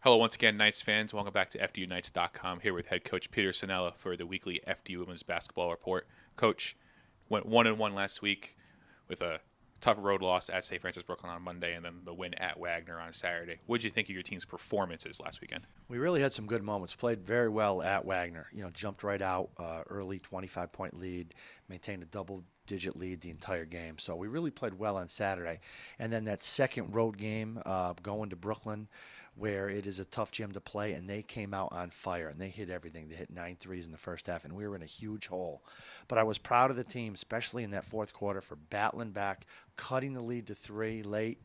Hello once again, Knights fans. Welcome back to FDUKnights.com. Here with head coach Peter Cinella for the weekly FDU Women's Basketball Report. Coach went 1-1 last week with a tough road loss at St. Francis Brooklyn on Monday and then the win at Wagner on Saturday. What did you think of your team's performances last weekend? We really had some good moments. Played very well at Wagner. Jumped right out, early 25-point lead, maintained a double-digit lead the entire game. So we really played well on Saturday. And then that second road game going to Brooklyn, where it is a tough gym to play, and they came out on fire, and they hit everything. They hit 9 threes in the first half, and we were in a huge hole. But I was proud of the team, especially in that fourth quarter, for battling back, cutting the lead to 3 late,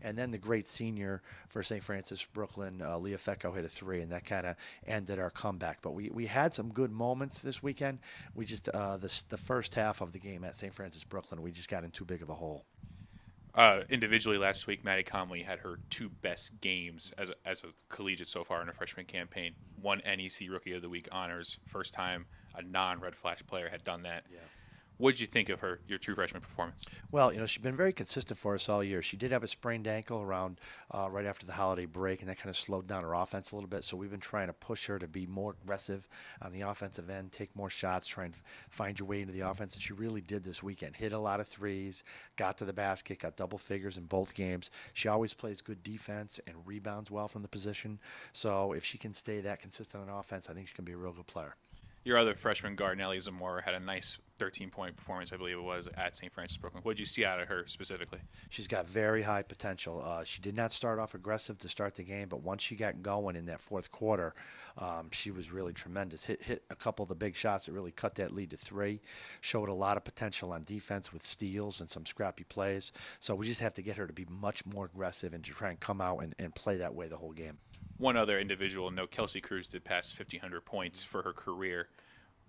and then the great senior for St. Francis Brooklyn, Leah Fecco, hit a 3, and that kind of ended our comeback. But we had some good moments this weekend. We just the first half of the game at St. Francis Brooklyn, we just got in too big of a hole. Individually last week, Maddie Conley had her 2 best games as a collegiate so far in her freshman campaign. 1 NEC Rookie of the Week honors, first time a non-Red Flash player had done that. Yeah. What did you think of your true freshman performance? Well, she's been very consistent for us all year. She did have a sprained ankle around right after the holiday break, and that kind of slowed down her offense a little bit. So we've been trying to push her to be more aggressive on the offensive end, take more shots, try and find your way into the offense. And she really did this weekend. Hit a lot of threes, got to the basket, got double figures in both games. She always plays good defense and rebounds well from the position. So if she can stay that consistent on offense, I think she can be a real good player. Your other freshman guard, Nellie Amar, had a nice 13-point performance, I believe it was, at St. Francis Brooklyn. What did you see out of her specifically? She's got very high potential. She did not start off aggressive to start the game, but once she got going in that fourth quarter, she was really tremendous. Hit a couple of the big shots that really cut that lead to 3. Showed a lot of potential on defense with steals and some scrappy plays. So we just have to get her to be much more aggressive and to try and come out and play that way the whole game. One other individual note, Kelsey Crews did pass 1,500 points for her career.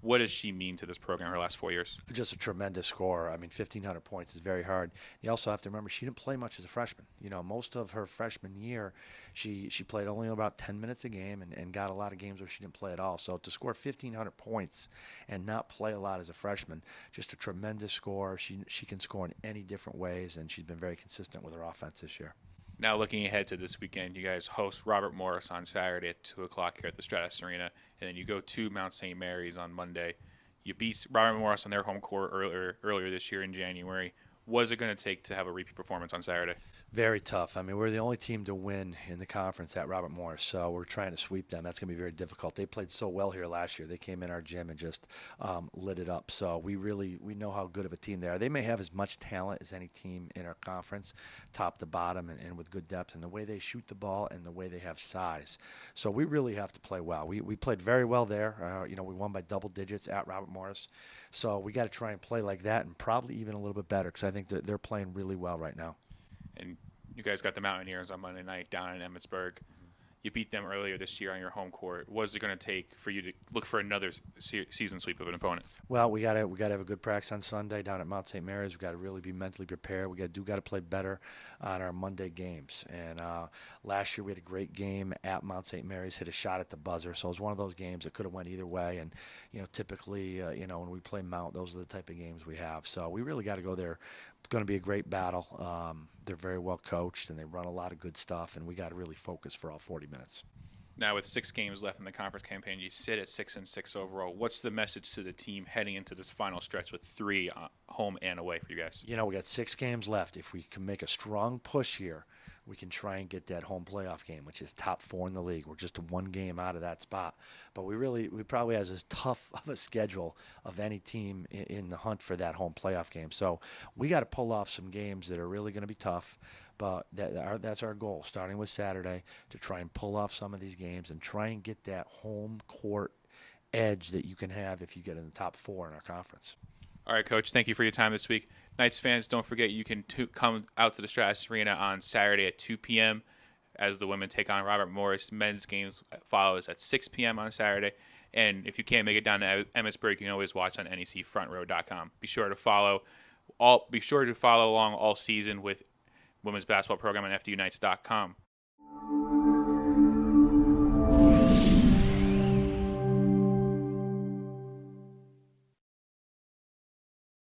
What does she mean to this program her last 4 years? Just a tremendous scorer. I mean, 1,500 points is very hard. You also have to remember she didn't play much as a freshman. Most of her freshman year, she played only about 10 minutes a game and got a lot of games where she didn't play at all. So to score 1,500 points and not play a lot as a freshman, just a tremendous score. She can score in any different ways, and she's been very consistent with her offense this year. Now looking ahead to this weekend, you guys host Robert Morris on Saturday at 2 o'clock here at the Stratus Arena, and then you go to Mount St. Mary's on Monday. You beat Robert Morris on their home court earlier this year in January. What is it going to take to have a repeat performance on Saturday? Very tough. I mean, we're the only team to win in the conference at Robert Morris, so we're trying to sweep them. That's going to be very difficult. They played so well here last year. They came in our gym and just lit it up. So we know how good of a team they are. They may have as much talent as any team in our conference, top to bottom, and with good depth, and the way they shoot the ball and the way they have size. So we really have to play well. We played very well there. We won by double digits at Robert Morris. So we got to try and play like that and probably even a little bit better because I think that they're playing really well right now. And you guys got the Mountaineers on Monday night down in Emmitsburg. You beat them earlier this year on your home court. What is it going to take for you to look for another season sweep of an opponent? Well, we got to have a good practice on Sunday down at Mount St. Mary's. We got to really be mentally prepared. We got to play better on our Monday games. And last year we had a great game at Mount St. Mary's, hit a shot at the buzzer. So it was one of those games that could have went either way. And typically, when we play Mount, those are the type of games we have. So we really got to go there. It's going to be a great battle. They're very well coached and they run a lot of good stuff. And we got to really focus for all 40 minutes. Now, with 6 games left in the conference campaign, you sit at 6-6 overall. What's the message to the team heading into this final stretch with 3 home and away for you guys? We got 6 games left. If we can make a strong push here, we can try and get that home playoff game, which is top 4 in the league. We're just 1 game out of that spot. But we probably have as tough of a schedule of any team in the hunt for that home playoff game. So we got to pull off some games that are really going to be tough. But that's our goal, starting with Saturday, to try and pull off some of these games and try and get that home court edge that you can have if you get in the top 4 in our conference. All right, Coach, thank you for your time this week. Knights fans, don't forget you can come out to the Stratus Arena on Saturday at 2 p.m. as the women take on Robert Morris. Men's games follows at 6 p.m. on Saturday. And if you can't make it down to Emmitsburg, you can always watch on necfrontrow.com. Be sure to follow along all season with women's basketball program on FDUKnights.com.